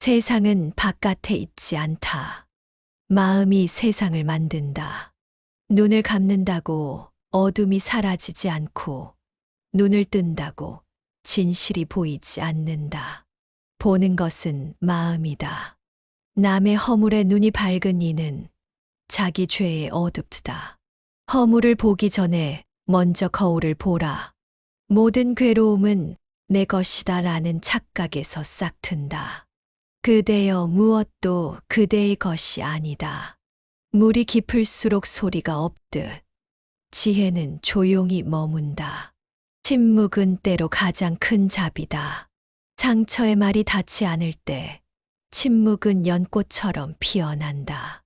세상은 바깥에 있지 않다. 마음이 세상을 만든다. 눈을 감는다고 어둠이 사라지지 않고, 눈을 뜬다고 진실이 보이지 않는다. 보는 것은 마음이다. 남의 허물에 눈이 밝은 이는 자기 죄에 어둡다. 허물을 보기 전에 먼저 거울을 보라. 모든 괴로움은 내 것이다 라는 착각에서 싹튼다. 그대여 무엇도 그대의 것이 아니다. 물이 깊을수록 소리가 없듯 지혜는 조용히 머문다. 침묵은 때로 가장 큰 자비다. 상처의 말이 닿지 않을 때 침묵은 연꽃처럼 피어난다.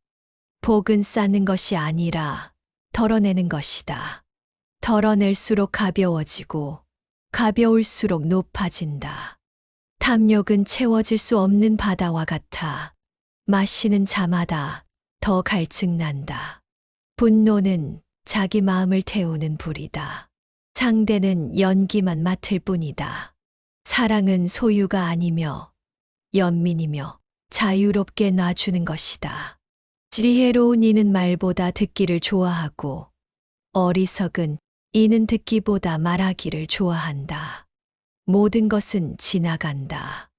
복은 쌓는 것이 아니라 덜어내는 것이다. 덜어낼수록 가벼워지고 가벼울수록 높아진다. 탐욕은 채워질 수 없는 바다와 같아 마시는 자마다 더 갈증난다. 분노는 자기 마음을 태우는 불이다. 상대는 연기만 맡을 뿐이다. 사랑은 소유가 아니며 연민이며 자유롭게 놔주는 것이다. 지혜로운 이는 말보다 듣기를 좋아하고 어리석은 이는 듣기보다 말하기를 좋아한다. 모든 것은 지나간다.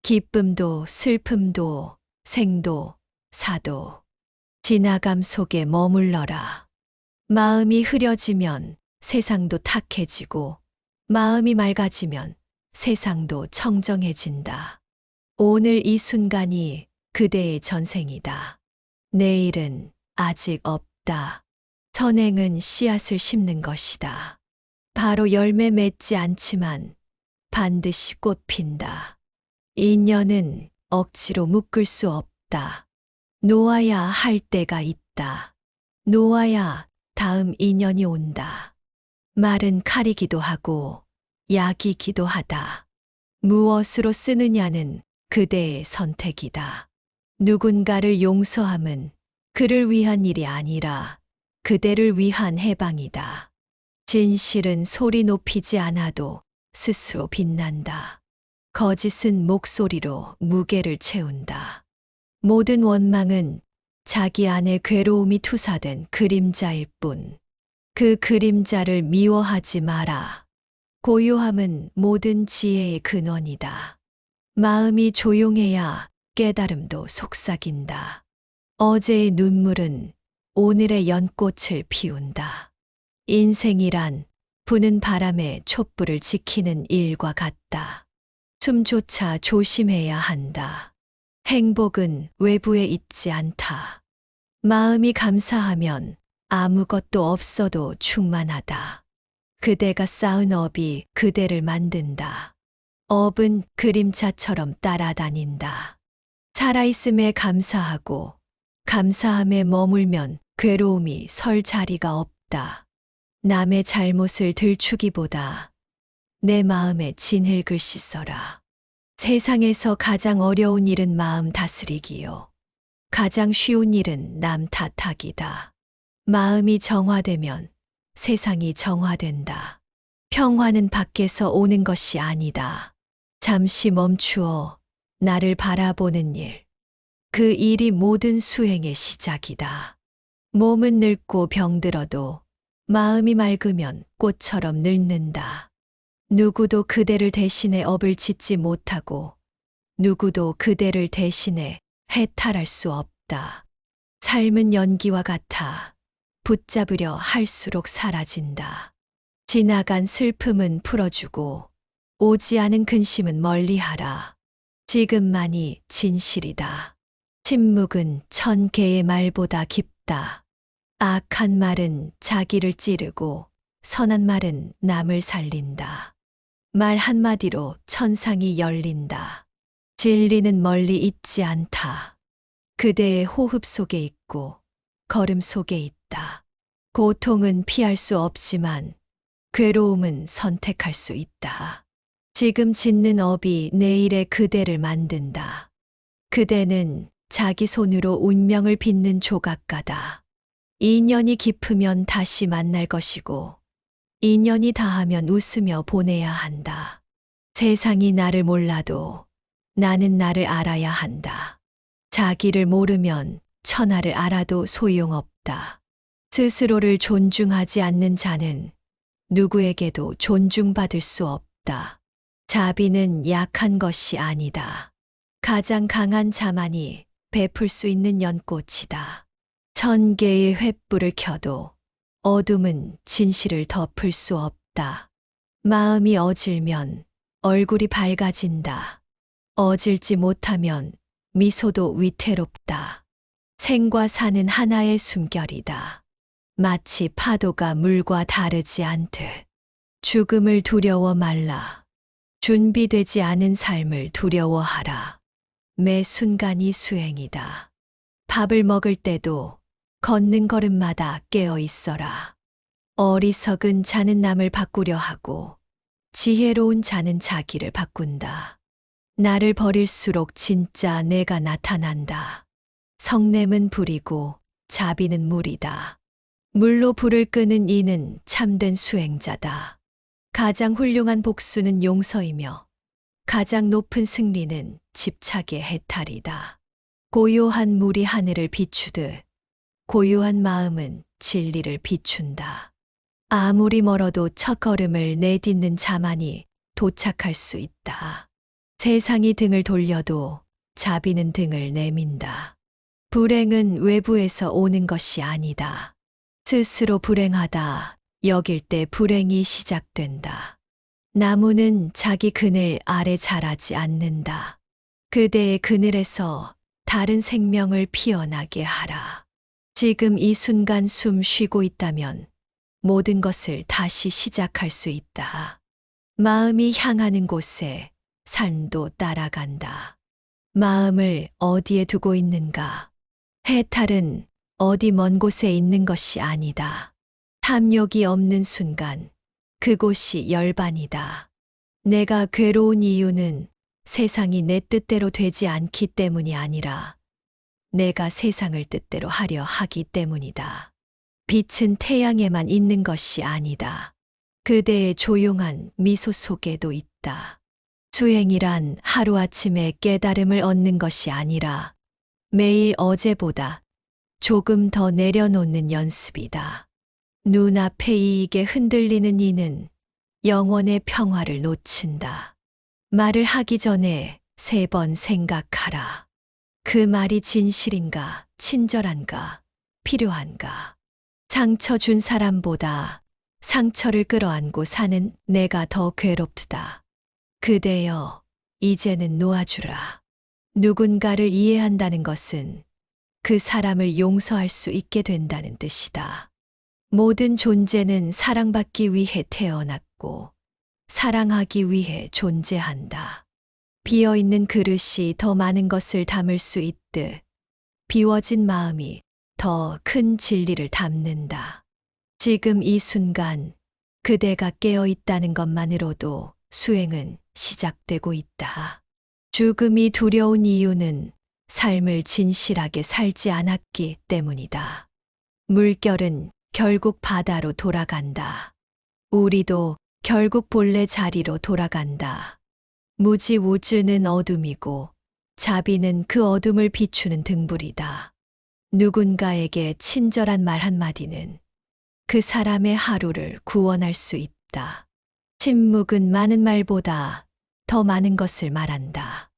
기쁨도 슬픔도 생도 사도 지나감 속에 머물러라. 마음이 흐려지면 세상도 탁해지고 마음이 맑아지면 세상도 청정해진다. 오늘 이 순간이 그대의 전생이다. 내일은 아직 없다. 선행은 씨앗을 심는 것이다. 바로 열매 맺지 않지만 반드시 꽃 핀다. 인연은 억지로 묶을 수 없다. 놓아야 할 때가 있다. 놓아야 다음 인연이 온다. 말은 칼이기도 하고 약이기도 하다. 무엇으로 쓰느냐는 그대의 선택이다. 누군가를 용서함은 그를 위한 일이 아니라 그대를 위한 해방이다. 진실은 소리 높이지 않아도 스스로 빛난다. 거짓은 목소리로 무게를 채운다. 모든 원망은 자기 안에 괴로움이 투사된 그림자일 뿐. 그 그림자를 미워하지 마라. 고요함은 모든 지혜의 근원이다. 마음이 조용해야 깨달음도 속삭인다. 어제의 눈물은 오늘의 연꽃을 피운다. 인생이란 부는 바람에 촛불을 지키는 일과 같다. 숨조차 조심해야 한다. 행복은 외부에 있지 않다. 마음이 감사하면 아무것도 없어도 충만하다. 그대가 쌓은 업이 그대를 만든다. 업은 그림자처럼 따라다닌다. 살아있음에 감사하고 감사함에 머물면 괴로움이 설 자리가 없다. 남의 잘못을 들추기보다 내 마음에 진흙을 글씨 써라. 세상에서 가장 어려운 일은 마음 다스리기요. 가장 쉬운 일은 남 탓하기다. 마음이 정화되면 세상이 정화된다. 평화는 밖에서 오는 것이 아니다. 잠시 멈추어 나를 바라보는 일. 그 일이 모든 수행의 시작이다. 몸은 늙고 병들어도 마음이 맑으면 꽃처럼 늙는다. 누구도 그대를 대신해 업을 짓지 못하고 누구도 그대를 대신해 해탈할 수 없다. 삶은 연기와 같아 붙잡으려 할수록 사라진다. 지나간 슬픔은 풀어주고 오지 않은 근심은 멀리하라. 지금만이 진실이다. 침묵은 1000개의 말보다 깊다. 악한 말은 자기를 찌르고 선한 말은 남을 살린다. 말 한마디로 천상이 열린다. 진리는 멀리 있지 않다. 그대의 호흡 속에 있고 걸음 속에 있다. 고통은 피할 수 없지만 괴로움은 선택할 수 있다. 지금 짓는 업이 내일의 그대를 만든다. 그대는 자기 손으로 운명을 빚는 조각가다. 인연이 깊으면 다시 만날 것이고 인연이 다하면 웃으며 보내야 한다. 세상이 나를 몰라도 나는 나를 알아야 한다. 자기를 모르면 천하를 알아도 소용없다. 스스로를 존중하지 않는 자는 누구에게도 존중받을 수 없다. 자비는 약한 것이 아니다. 가장 강한 자만이 베풀 수 있는 연꽃이다. 1000개의 횃불을 켜도 어둠은 진실을 덮을 수 없다. 마음이 어질면 얼굴이 밝아진다. 어질지 못하면 미소도 위태롭다. 생과 사는 하나의 숨결이다. 마치 파도가 물과 다르지 않듯 죽음을 두려워 말라. 준비되지 않은 삶을 두려워하라. 매 순간이 수행이다. 밥을 먹을 때도 걷는 걸음마다 깨어 있어라. 어리석은 자는 남을 바꾸려 하고 지혜로운 자는 자기를 바꾼다. 나를 버릴수록 진짜 내가 나타난다. 성냄은 불이고 자비는 물이다. 물로 불을 끄는 이는 참된 수행자다. 가장 훌륭한 복수는 용서이며 가장 높은 승리는 집착의 해탈이다. 고요한 물이 하늘을 비추듯 고요한 마음은 진리를 비춘다. 아무리 멀어도 첫걸음을 내딛는 자만이 도착할 수 있다. 세상이 등을 돌려도 자비는 등을 내민다. 불행은 외부에서 오는 것이 아니다. 스스로 불행하다 여길 때 불행이 시작된다. 나무는 자기 그늘 아래 자라지 않는다. 그대의 그늘에서 다른 생명을 피어나게 하라. 지금 이 순간 숨 쉬고 있다면 모든 것을 다시 시작할 수 있다. 마음이 향하는 곳에 삶도 따라간다. 마음을 어디에 두고 있는가? 해탈은 어디 먼 곳에 있는 것이 아니다. 탐욕이 없는 순간 그곳이 열반이다. 내가 괴로운 이유는 세상이 내 뜻대로 되지 않기 때문이 아니라 내가 세상을 뜻대로 하려 하기 때문이다. 빛은 태양에만 있는 것이 아니다. 그대의 조용한 미소 속에도 있다. 수행이란 하루아침에 깨달음을 얻는 것이 아니라 매일 어제보다 조금 더 내려놓는 연습이다. 눈앞의 이익에 흔들리는 이는 영원의 평화를 놓친다. 말을 하기 전에 3번 생각하라. 그 말이 진실인가, 친절한가, 필요한가. 상처 준 사람보다 상처를 끌어안고 사는 내가 더 괴롭다. 그대여, 이제는 놓아주라. 누군가를 이해한다는 것은 그 사람을 용서할 수 있게 된다는 뜻이다. 모든 존재는 사랑받기 위해 태어났고 사랑하기 위해 존재한다. 비어있는 그릇이 더 많은 것을 담을 수 있듯 비워진 마음이 더 큰 진리를 담는다. 지금 이 순간 그대가 깨어 있다는 것만으로도 수행은 시작되고 있다. 죽음이 두려운 이유는 삶을 진실하게 살지 않았기 때문이다. 물결은 결국 바다로 돌아간다. 우리도 결국 본래 자리로 돌아간다. 무지우주는 어둠이고 자비는 그 어둠을 비추는 등불이다. 누군가에게 친절한 말 한마디는 그 사람의 하루를 구원할 수 있다. 침묵은 많은 말보다 더 많은 것을 말한다.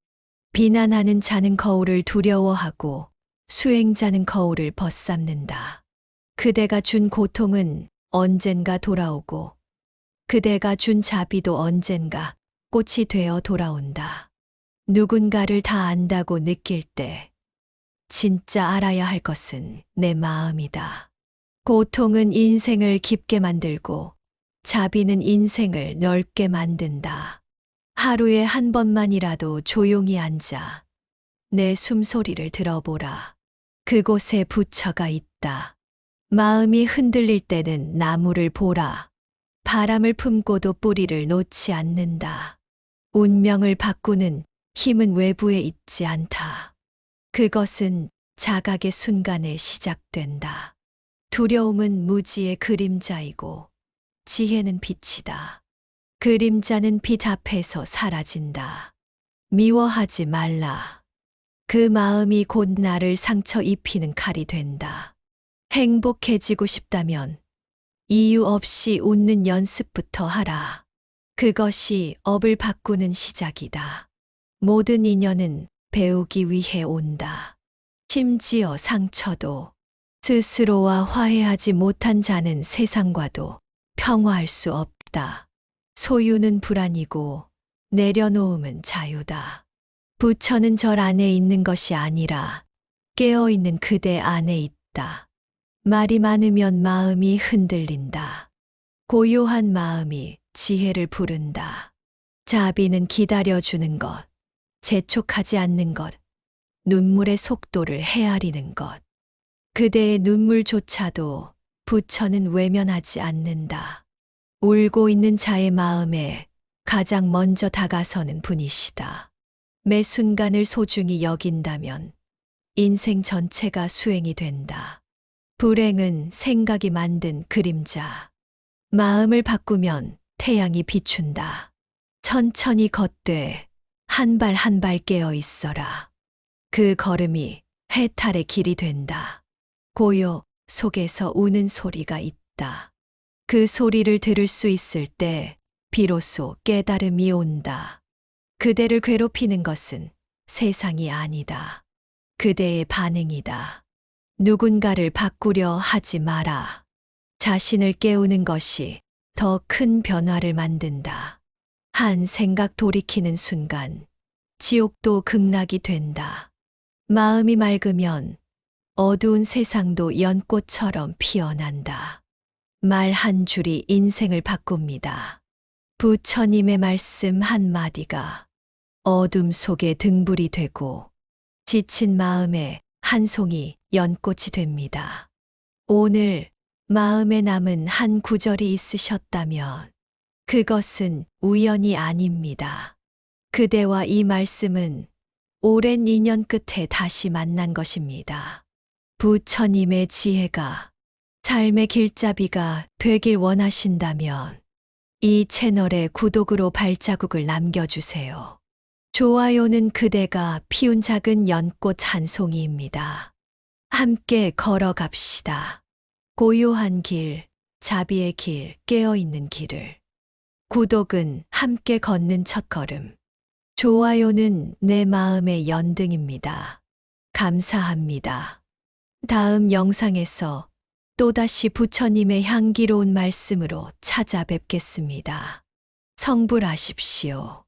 비난하는 자는 거울을 두려워하고 수행자는 거울을 벗삼는다. 그대가 준 고통은 언젠가 돌아오고 그대가 준 자비도 언젠가 꽃이 되어 돌아온다. 누군가를 다 안다고 느낄 때 진짜 알아야 할 것은 내 마음이다. 고통은 인생을 깊게 만들고 자비는 인생을 넓게 만든다. 하루에 한 번만이라도 조용히 앉아 내 숨소리를 들어보라. 그곳에 부처가 있다. 마음이 흔들릴 때는 나무를 보라. 바람을 품고도 뿌리를 놓지 않는다. 운명을 바꾸는 힘은 외부에 있지 않다. 그것은 자각의 순간에 시작된다. 두려움은 무지의 그림자이고 지혜는 빛이다. 그림자는 빛 앞에서 사라진다. 미워하지 말라. 그 마음이 곧 나를 상처 입히는 칼이 된다. 행복해지고 싶다면 이유 없이 웃는 연습부터 하라. 그것이 업을 바꾸는 시작이다. 모든 인연은 배우기 위해 온다. 심지어 상처도. 스스로와 화해하지 못한 자는 세상과도 평화할 수 없다. 소유는 불안이고 내려놓음은 자유다. 부처는 절 안에 있는 것이 아니라 깨어있는 그대 안에 있다. 말이 많으면 마음이 흔들린다. 고요한 마음이 지혜를 부른다. 자비는 기다려주는 것, 재촉하지 않는 것, 눈물의 속도를 헤아리는 것. 그대의 눈물조차도 부처는 외면하지 않는다. 울고 있는 자의 마음에 가장 먼저 다가서는 분이시다. 매 순간을 소중히 여긴다면 인생 전체가 수행이 된다. 불행은 생각이 만든 그림자. 마음을 바꾸면 태양이 비춘다. 천천히 걷되 한 발 한 발 깨어 있어라. 그 걸음이 해탈의 길이 된다. 고요 속에서 우는 소리가 있다. 그 소리를 들을 수 있을 때 비로소 깨달음이 온다. 그대를 괴롭히는 것은 세상이 아니다. 그대의 반응이다. 누군가를 바꾸려 하지 마라. 자신을 깨우는 것이 더 큰 변화를 만든다. 한 생각 돌이키는 순간 지옥도 극락이 된다. 마음이 맑으면 어두운 세상도 연꽃처럼 피어난다. 말 한 줄이 인생을 바꿉니다. 부처님의 말씀 한마디가 어둠 속에 등불이 되고 지친 마음에 한 송이 연꽃이 됩니다. 오늘 마음에 남은 한 구절이 있으셨다면 그것은 우연이 아닙니다. 그대와 이 말씀은 오랜 인연 끝에 다시 만난 것입니다. 부처님의 지혜가 삶의 길잡이가 되길 원하신다면 이 채널에 구독으로 발자국을 남겨주세요. 좋아요는 그대가 피운 작은 연꽃 한 송이입니다. 함께 걸어갑시다. 고요한 길, 자비의 길, 깨어있는 길을. 구독은 함께 걷는 첫걸음. 좋아요는 내 마음의 연등입니다. 감사합니다. 다음 영상에서 또다시 부처님의 향기로운 말씀으로 찾아뵙겠습니다. 성불하십시오.